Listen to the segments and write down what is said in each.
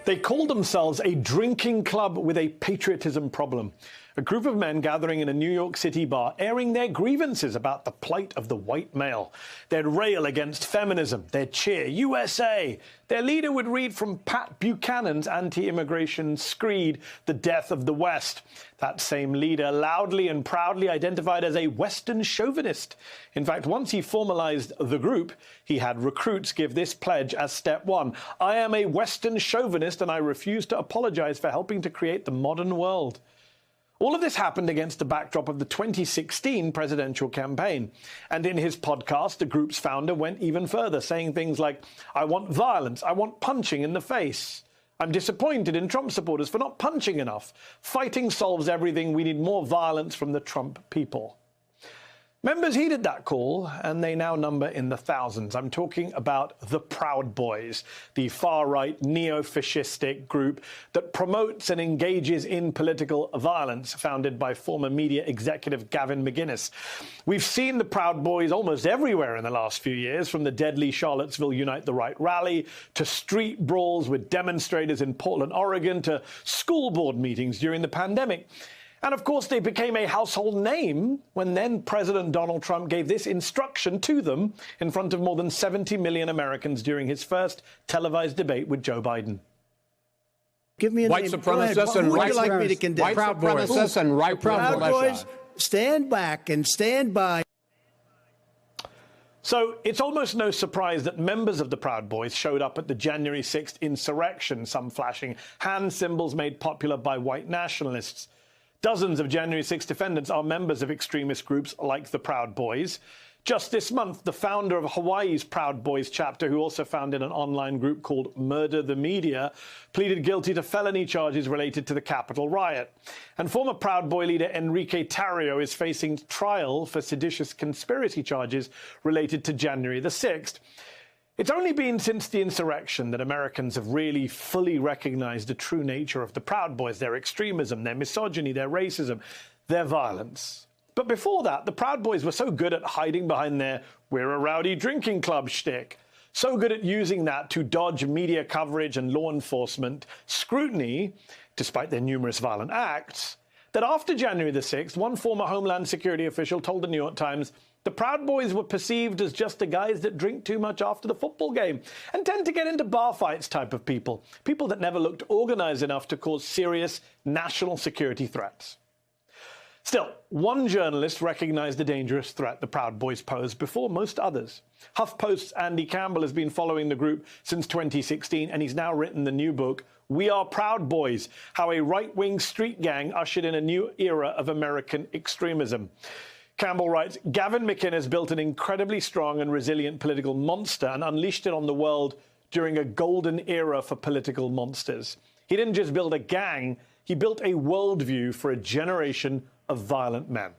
They called themselves a drinking club with a patriotism problem. A group of men gathering in a New York City bar, airing their grievances about the plight of the white male. They'd rail against feminism. They'd cheer USA. Their leader would read from Pat Buchanan's anti-immigration screed, The Death of the West. That same leader loudly and proudly identified as a Western chauvinist. In fact, once he formalized the group, he had recruits give this pledge as step one. I am a Western chauvinist and I refuse to apologize for helping to create the modern world. All of this happened against the backdrop of the 2016 presidential campaign. And in his podcast, the group's founder went even further, saying things like, I want violence, I want punching in the face. I'm disappointed in Trump supporters for not punching enough. Fighting solves everything. We need more violence from the Trump people. Members heeded that call, and they now number in the thousands. I'm talking about the Proud Boys, the far-right neo-fascistic group that promotes and engages in political violence, founded by former media executive Gavin McInnes. We've seen the Proud Boys almost everywhere in the last few years, from the deadly Charlottesville Unite the Right rally, to street brawls with demonstrators in Portland, Oregon, to school board meetings during the pandemic. And of course, they became a household name when then President Donald Trump gave this instruction to them in front of more than 70 million Americans during his first televised debate with Joe Biden. Give me a white name. supremacists and white like me to condemn? White supremacists and right Proud Boys, stand back and stand by. So it's almost no surprise that members of the Proud Boys showed up at the January 6th insurrection, some flashing hand symbols made popular by white nationalists. Dozens of January 6 defendants are members of extremist groups like the Proud Boys. Just this month, the founder of Hawaii's Proud Boys chapter, who also founded an online group called Murder the Media, pleaded guilty to felony charges related to the Capitol riot. And former Proud Boy leader Enrique Tarrio is facing trial for seditious conspiracy charges related to January the 6th. It's only been since the insurrection that Americans have really fully recognized the true nature of the Proud Boys, their extremism, their misogyny, their racism, their violence. But before that, the Proud Boys were so good at hiding behind their "we're a rowdy drinking club" shtick, so good at using that to dodge media coverage and law enforcement scrutiny, despite their numerous violent acts, that after January the 6th, one former Homeland Security official told the New York Times the Proud Boys were perceived as just the guys that drink too much after the football game and tend to get into bar fights type of people that never looked organized enough to cause serious national security threats. Still, one journalist recognized the dangerous threat the Proud Boys posed before most others. HuffPost's Andy Campbell has been following the group since 2016, and he's now written the new book, We Are Proud Boys, How a Right-Wing Street Gang Ushered in a New Era of American Extremism. Campbell writes, Gavin McInnes built an incredibly strong and resilient political monster and unleashed it on the world during a golden era for political monsters. He didn't just build a gang, he built a worldview for a generation of violent men.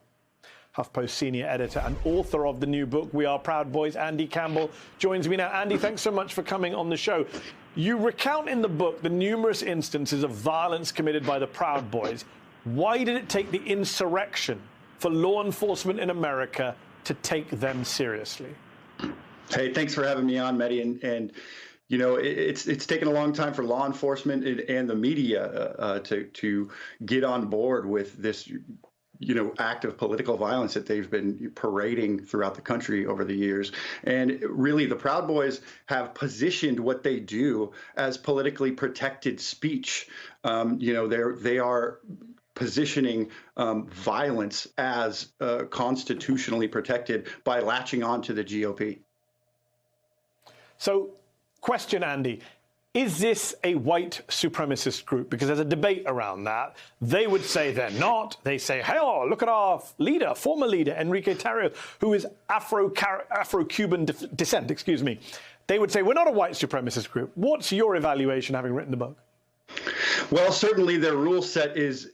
HuffPost senior editor and author of the new book, We Are Proud Boys, Andy Campbell, joins me now. Andy, thanks so much for coming on the show. You recount in the book the numerous instances of violence committed by the Proud Boys. Why did it take the insurrection for law enforcement in America to take them seriously? Hey, thanks for having me on, Mehdi. And you know, it's taken a long time for law enforcement and the media to get on board with this, act of political violence that they've been parading throughout the country over the years. And really, the Proud Boys have positioned what they do as politically protected speech. They are positioning violence as constitutionally protected by latching on to the GOP. So, question, Andy, is this a white supremacist group? Because there's a debate around that. They would say they're not. They say, hey, look at our leader, former leader, Enrique Tarrio, who is Afro-Cuban descent, They would say, we're not a white supremacist group. What's your evaluation, having written the book? Well, certainly their rule set is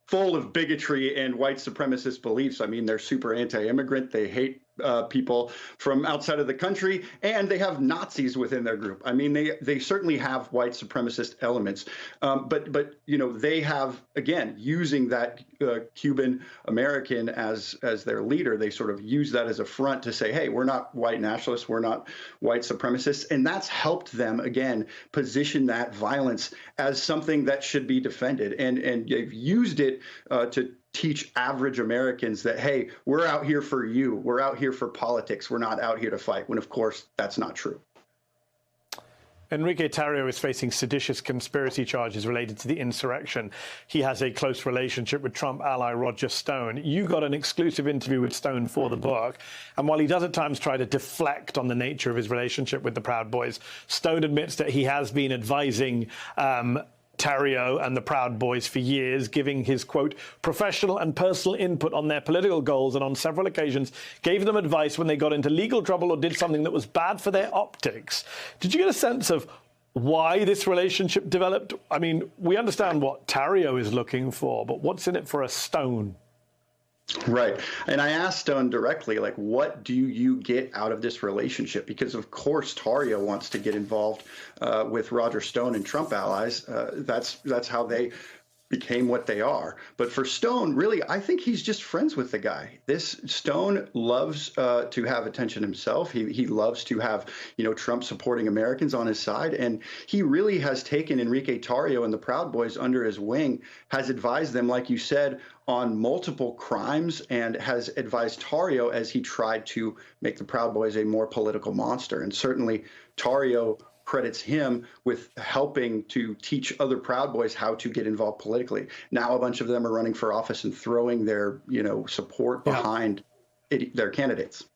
full of bigotry and white supremacist beliefs. I mean, they're super anti-immigrant. They hate people from outside of the country, and they have Nazis within their group. I mean, they certainly have white supremacist elements, but you know, they have, again, using that Cuban American as their leader, they sort of use that as a front to say, hey, we're not white nationalists, we're not white supremacists, and that's helped them, again, position that violence as something that should be defended, and they've used it to teach average Americans that, hey, we're out here for you. We're out here for politics. We're not out here to fight, when, of course, that's not true. Enrique Tarrio is facing seditious conspiracy charges related to the insurrection. He has a close relationship with Trump ally Roger Stone. You got an exclusive interview with Stone for the book. And while he does at times try to deflect on the nature of his relationship with the Proud Boys, Stone admits that he has been advising Tarrio and the Proud Boys for years, giving his, quote, professional and personal input on their political goals, and on several occasions gave them advice when they got into legal trouble or did something that was bad for their optics. Did you get a sense of why this relationship developed? I mean, we understand what Tarrio is looking for, but what's in it for a Stone? Right. And I asked Stone directly, like, what do you get out of this relationship? Because, of course, Tarrio wants to get involved with Roger Stone and Trump allies. That's how they became what they are. But for Stone, really, I think he's just friends with the guy. This Stone loves to have attention himself. He loves to have, you know, Trump supporting Americans on his side. And he really has taken Enrique Tarrio and the Proud Boys under his wing, has advised them, like you said, on multiple crimes, and has advised Tarrio as he tried to make the Proud Boys a more political monster. And certainly Tarrio credits him with helping to teach other Proud Boys how to get involved politically. Now a bunch of them are running for office and throwing their, you know, support behind their candidates.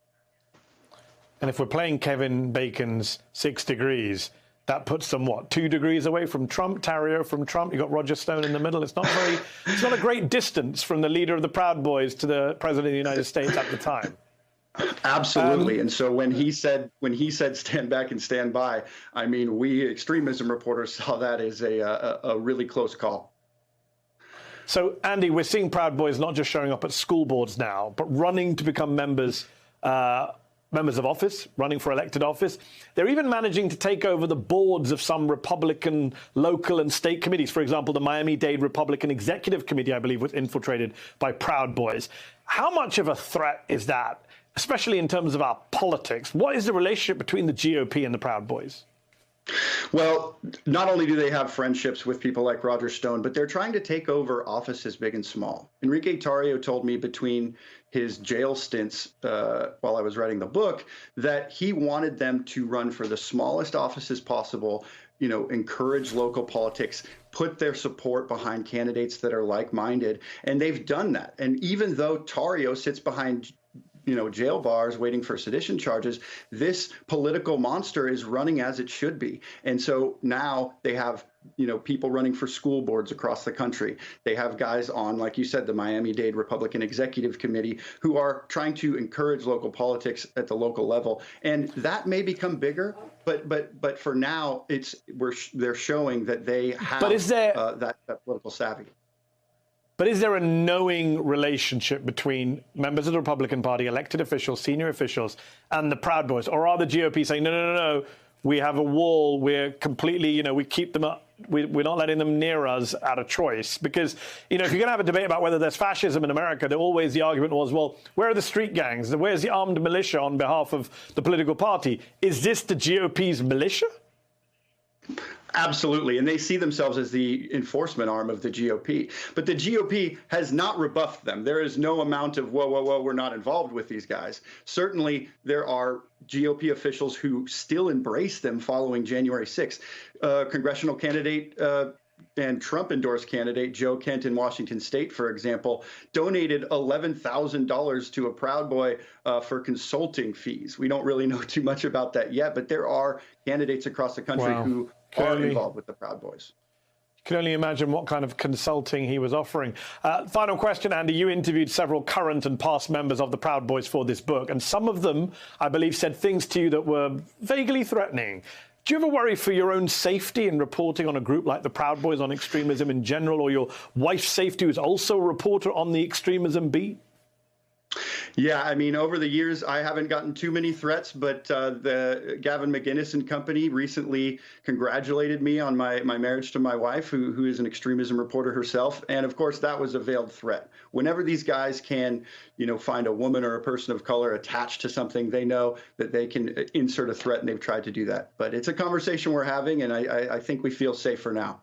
And if we're playing Kevin Bacon's 6 degrees, that puts them, what, 2 degrees away from Trump, Tarrio from Trump. You've got Roger Stone in the middle. It's not a great distance from the leader of the Proud Boys to the president of the United States at the time. Absolutely. And so when he said stand back and stand by, I mean, we extremism reporters saw that as a really close call. So, Andy, we're seeing Proud Boys not just showing up at school boards now, but running to become members of office, running for elected office. They're even managing to take over the boards of some Republican local and state committees. For example, the Miami-Dade Republican Executive Committee, I believe, was infiltrated by Proud Boys. How much of a threat is that, especially in terms of our politics? What is the relationship between the GOP and the Proud Boys? Well, not only do they have friendships with people like Roger Stone, but they're trying to take over offices big and small. Enrique Tarrio told me between his jail stints while I was writing the book that he wanted them to run for the smallest offices possible, you know, encourage local politics, put their support behind candidates that are like-minded, and they've done that. And even though Tarrio sits behind, you know, jail bars waiting for sedition charges, this political monster is running as it should be. And so now they have, you know, people running for school boards across the country. They have guys on, like you said, the Miami-Dade Republican Executive Committee, who are trying to encourage local politics at the local level. And that may become bigger, but for now, they're showing that they have that political savvy. But is there a knowing relationship between members of the Republican Party, elected officials, senior officials, and the Proud Boys? Or are the GOP saying, no, we have a wall, we're completely, you know, we keep them up, we're not letting them near us out of choice? Because, you know, if you're going to have a debate about whether there's fascism in America, the argument was, well, where are the street gangs? Where's the armed militia on behalf of the political party? Is this the GOP's militia? Absolutely. And they see themselves as the enforcement arm of the GOP. But the GOP has not rebuffed them. There is no amount of, whoa, we're not involved with these guys. Certainly, there are GOP officials who still embrace them following January 6th. Congressional candidate and Trump-endorsed candidate Joe Kent in Washington State, for example, donated $11,000 to a Proud Boy for consulting fees. We don't really know too much about that yet, but there are candidates across the country who are involved with the Proud Boys. You can only imagine what kind of consulting he was offering. Final question, Andy. You interviewed several current and past members of the Proud Boys for this book, and some of them, I believe, said things to you that were vaguely threatening. Do you ever worry for your own safety in reporting on a group like the Proud Boys on extremism in general, or your wife's safety, who's also a reporter on the extremism beat? Yeah, I mean, over the years, I haven't gotten too many threats, but the Gavin McInnes and company recently congratulated me on my marriage to my wife, who is an extremism reporter herself. And of course, that was a veiled threat. Whenever these guys can, find a woman or a person of color attached to something, they know that they can insert a threat, and they've tried to do that. But it's a conversation we're having, and I think we feel safer now.